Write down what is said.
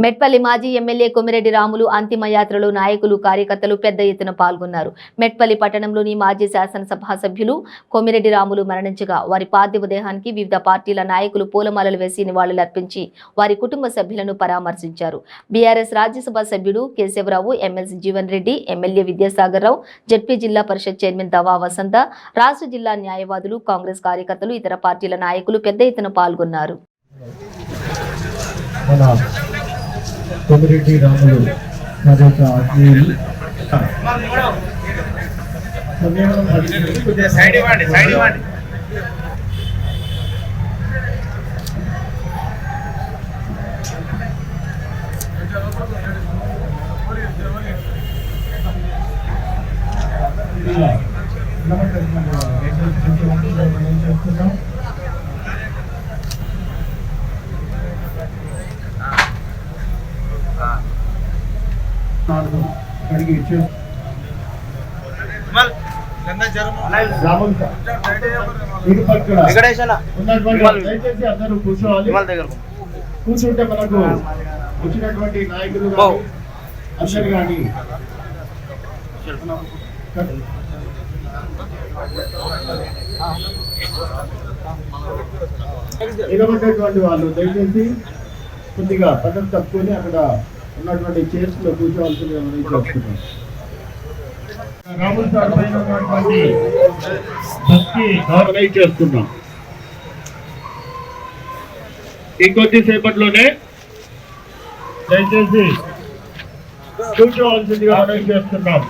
మెట్పల్లి మాజీ ఎమ్మెల్యే కొమిరెడ్డి రాములు అంతిమ యాత్రలో నాయకులు కార్యకర్తలు పెద్ద ఎత్తున పాల్గొన్నారు. మెట్పల్లి పట్టణంలోని మాజీ శాసనసభ సభ్యులు కొమిరెడ్డి రాములు మరణించగా వారి పార్థివ దేహానికి వివిధ పార్టీల నాయకులు పూలమాలలు వేసి నివాళులర్పించి వారి కుటుంబ సభ్యులను పరామర్శించారు. బీఆర్ఎస్ రాజ్యసభ సభ్యుడు Keshavarao, MLC Jeevan Reddy, MLA Vidyasagar Rao, ZP జిల్లా పరిషత్ చైర్మన్ దవా వసంత, రాష్ట్ర జిల్లా న్యాయవాదులు, కాంగ్రెస్ కార్యకర్తలు, ఇతర పార్టీల నాయకులు పెద్ద ఎత్తున పాల్గొన్నారు. కొమిరెడ్డి రాములు అందరూ కూర్చోవాలి. కూర్చుంటే మనకు వచ్చినటువంటి నాయకులు అందరు కానీ నిలబడేటువంటి వాళ్ళు దయచేసి కొద్దిగా పద్ధతి తప్పుకొని అక్కడ ఉన్నటువంటి చైర్స్ లో కూర్చోవాల్సిందిగా మనం చెప్తున్నాం. రాములు సార్ పైన ఉన్నటువంటి భక్తి గౌరవం చేస్తున్నాం. ఇంకొద్దిసేపట్లోనే దయచేసి కూర్చోవాల్సిందిగా మనం చేస్తున్నాం.